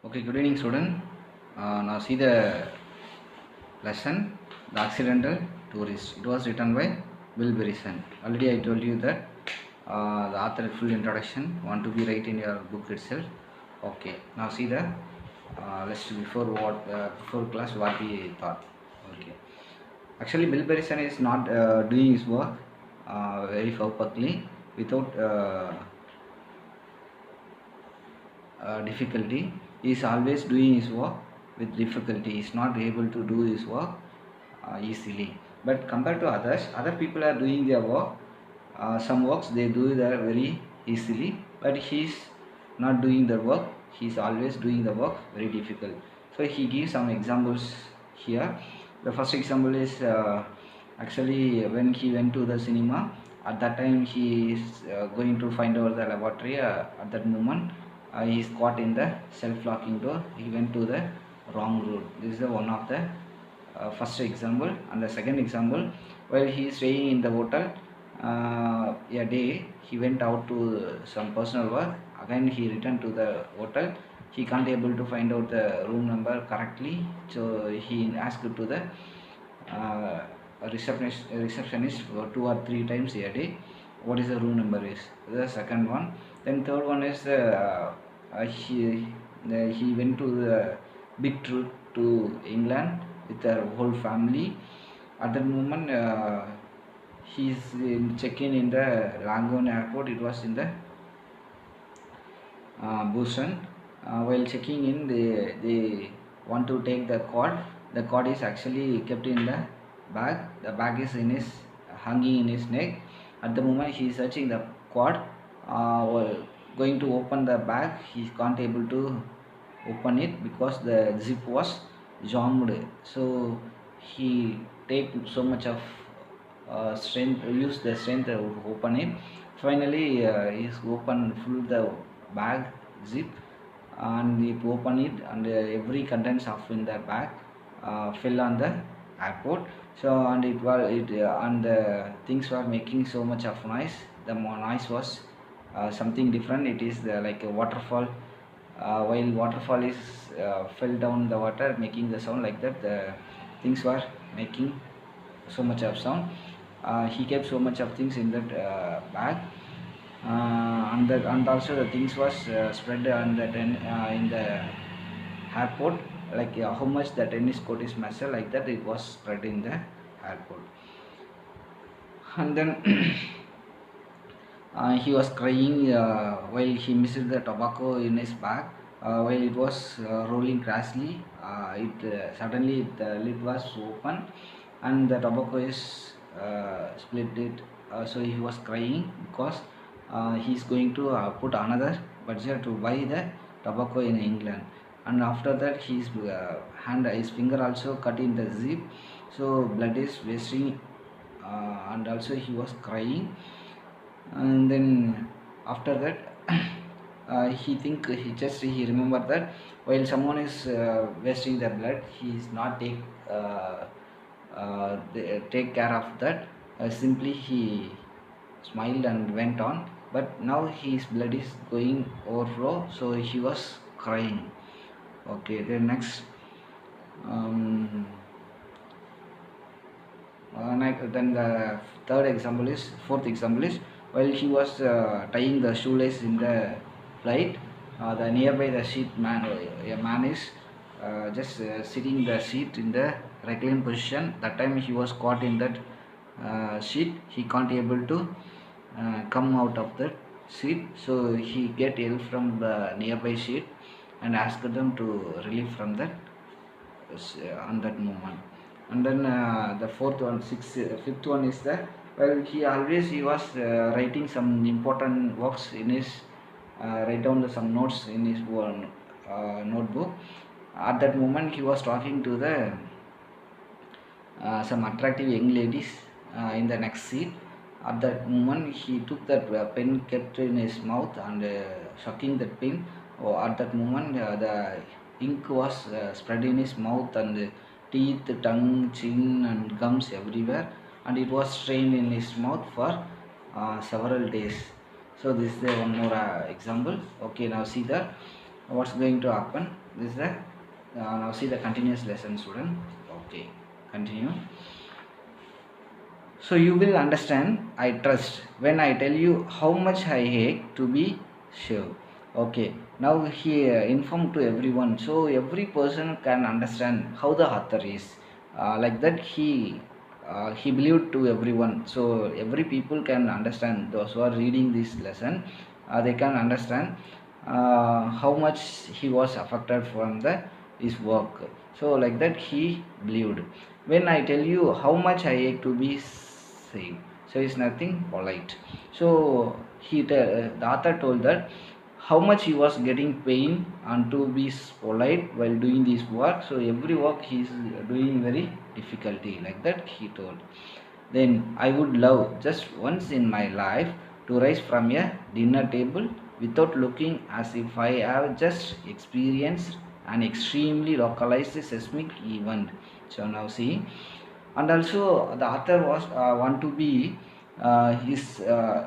Okay, good evening, student. Now see the lesson, The Accidental Tourist. It was written by Bill Berison. Already I told you that the author full introduction want to be right in your book itself. Okay, now see the let's before class what we thought. Okay, actually Bill Berison is not doing his work very perfectly without difficulty. He is always doing his work with difficulty. He is not able to do his work easily. But compared to others, other people are doing their work. Some works they do that very easily, but he is not doing the work. He is always doing the work very difficult. So he gives some examples here. The first example is actually when he went to the cinema. At that time he is going to find out the laboratory. At that moment he is caught in the self-locking door. He went to the wrong route. This is the one of the first example. And the second example, while he is staying in the hotel a day, he went out to some personal work. Again he returned to the hotel. He can't able to find out the room number correctly, so he asked to the uh, receptionist for 2 or 3 times a day what is the room number is the second one. Then third one is he went to the big trip to England with their whole family. At that moment he's check-in in the Rangoon airport. It was in the Busan. While checking in, they want to take the cord. The cord is actually kept in the bag. The bag is in his hanging in his neck. At the moment he is searching the cord, while going to open the bag, he can't able to open it because the zip was jammed. So he take so much of strength, use the strength to open it. Finally, he open full the bag zip and he open it, and every contents of in the bag fell on the airport. So and it was and the things were making so much of noise. The noise was something different. It is like a waterfall. While waterfall is fell down the water making the sound like that, the things were making so much of sound. He kept so much of things in that bag, and also the things was spread on the in the airport, like how much the tennis court is measured, like that it was spread in the airport. And then he was crying while he missed the tobacco in his bag. While it was rolling crashly, suddenly the lid was open and the tobacco is split it. So he was crying because he is going to put another budget to buy the tobacco in England. And after that his finger also cut in the zip, so blood is wasting, and also he was crying. And then after that he remember that while someone is wasting the blood, he is not take care of that. Simply he smiled and went on, but now his blood is going overflow, so he was crying. Okay, then next um, then the fourth example is while he was tying the shoelace in the flight, the nearby the seat man, a man is just sitting the seat in the reclined position. That time he was caught in that seat. He can't able to come out of that seat, so he get help from the nearby seat and ask them to relieve from that on that moment. And then the fifth one is that well he was writing some important works in his write down some notes in his one notebook. At that moment he was talking to the some attractive young ladies in the next seat. At that moment he took that pen, kept in his mouth and sucking that pen. At that moment the ink was spread in his mouth, and teeth, tongue, chin and gums everywhere, and it was strained in his mouth for several days. So this is the one more example. Okay, now see that what's going to happen? This is the now see the continuous lesson, student. Okay, continue. So you will understand, I trust, when I tell you how much I hate to be sure. Okay, now he informed to everyone, so every person can understand how the author is. Like that, he believed to everyone. So every people can understand. Those who are reading this lesson, they can understand how much he was affected from the his work. So like that, he believed. When I tell you how much I hate to be saved, so it's nothing polite. So the author told that how much he was getting pain and to be polite while doing this work. So every work he is doing very difficulty, like that he told. Then I would love just once in my life to rise from a dinner table without looking as if I have just experienced an extremely localized seismic event. So now see, and also the author was want to be his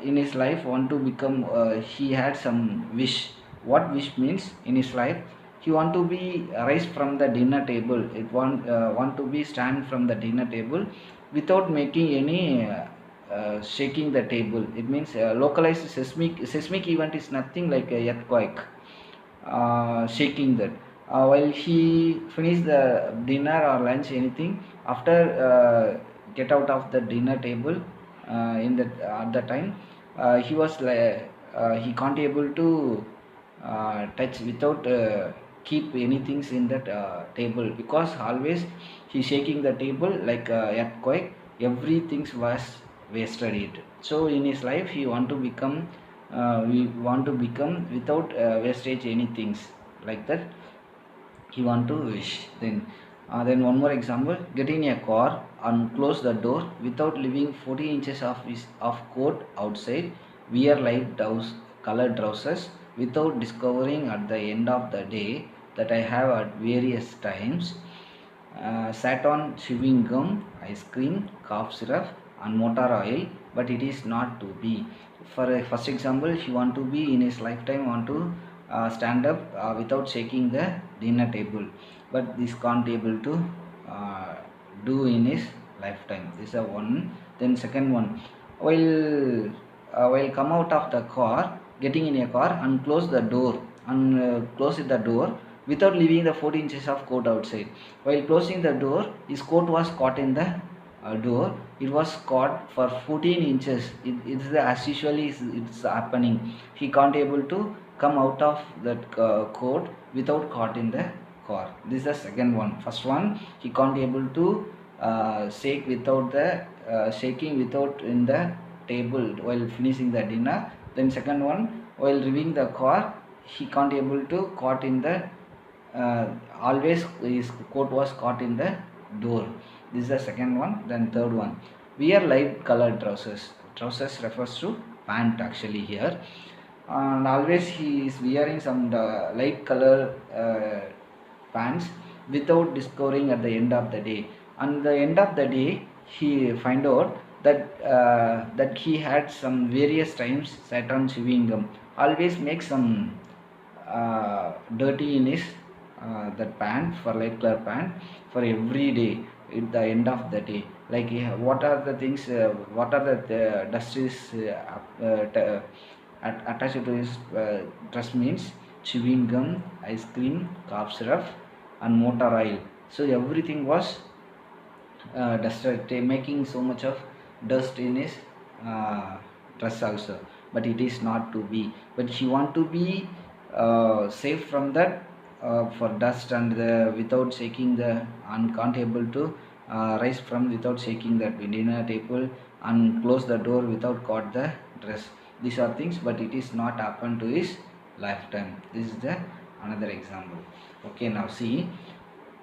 in his life want to become he had some wish. What wish means? In his life he want to be rise from the dinner table. It want to be stand from the dinner table without making any shaking the table. It means localized seismic event is nothing like a earthquake shaking that. While he finished the dinner or lunch, anything after get out of the dinner table in that at the time, he was like he can't able to touch without keep anything in that table, because always he shaking the table like earthquake. Everything was wasted it. So in his life he want to become we want to become without wastage anything, like that he want to wish. Then one more example: get in a car and close the door without leaving 40 inches of coat outside. Wear light colored trousers without discovering at the end of the day that I have at various times sat on chewing gum, ice cream, cough syrup, and motor oil, but it is not to be. For a first example, he want to be in his lifetime want to stand up without shaking the dinner table, but this can't able to uh, do in his lifetime. This is a one. Then second one, while come out of the car, getting in a car and close the door and close the door without leaving the 40 inches of coat outside. While closing the door, his coat was caught in the door. It was caught for 14 inches. It's the as usually it's happening. He can't able to come out of that coat without caught in the car. This is the second one. First one, he can't able to shake without the shaking without in the table while finishing the dinner. Then second one, while leaving the car, he can't able to caught in the always his coat was caught in the door. This is the second one. Then third one, wear light colored trousers. Trousers refers to pant actually here, and always he is wearing some light color pants without discovering at the end of the day. And the end of the day he find out that that he had some various times sat on chewing gum. Always make some dirty in his that pant for light color pant for every day at the end of the day. Like what are the things what are the dust is attached to his dress means chewing gum, ice cream, cough syrup, and motor oil. So everything was dusted, making so much of dust in his dress also. But it is not to be. But he want to be safe from that for dust and without shaking the and can't able to rise from without shaking that dinner table and close the door without caught the dress. These are things, but it is not happen to his lifetime. This is the another example. Okay, now see.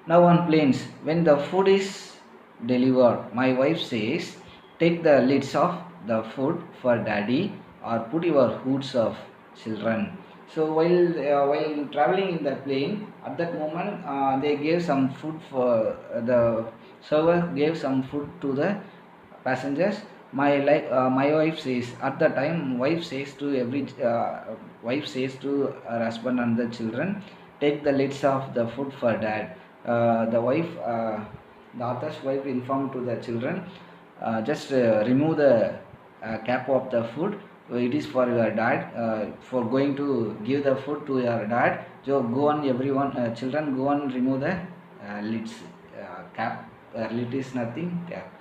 Now on planes, when the food is delivered, my wife says, take the lids off the food for daddy or put your hoods of children. So while traveling in the plane, at that moment they gave some food for the server gave some food to the passengers, My wife says at the time, wife says to her husband and the children, take the lids of the food for dad. The author's wife informed to the children, just remove the cap of the food. It is for your dad, for going to give the food to your dad. So go on, everyone, children, go on, remove the lids, cap. Lid is nothing, cap,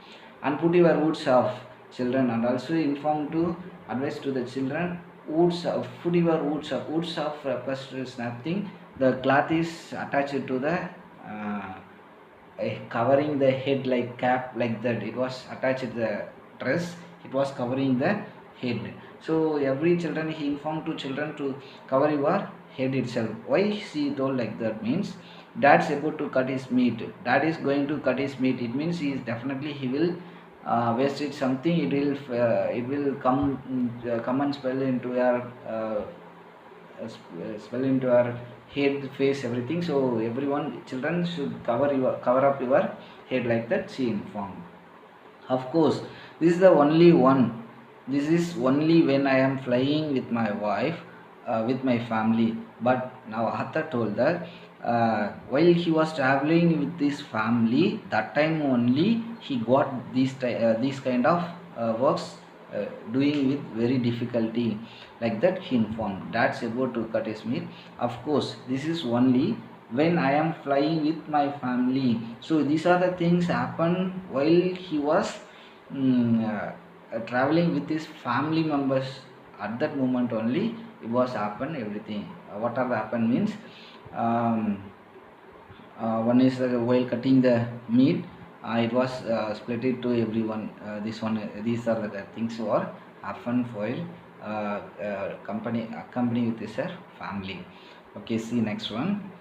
and put your woods of children, and also inform to advise to the children, woods of put your woods of first is nothing. The cloth is attached to the covering the head like cap, like that it was attached to the dress, it was covering the head. So every children, he informed to children to cover your head itself. Why she told like that means, dad's about to cut his meat, dad is going to cut his meat, it means he is definitely, he will waste it something, it will come and spell into your spell into our head, face, everything. So everyone, children should cover up your head, like that she informed. Of course, this is the only one, this is only when I am flying with my wife, with my family. But now Hatha told that while he was traveling with his family, that time only he got these kind of works doing with very difficulty, like that he informed. That's about to cut his meat. Of course, this is only when I am flying with my family. So these are the things happen while he was traveling with his family members. At that moment only it was happen everything. What are the happen means, um, one is while cutting the meat, it was split it to everyone. This one, these are the things were happen while accompany with his family. Okay, see next one.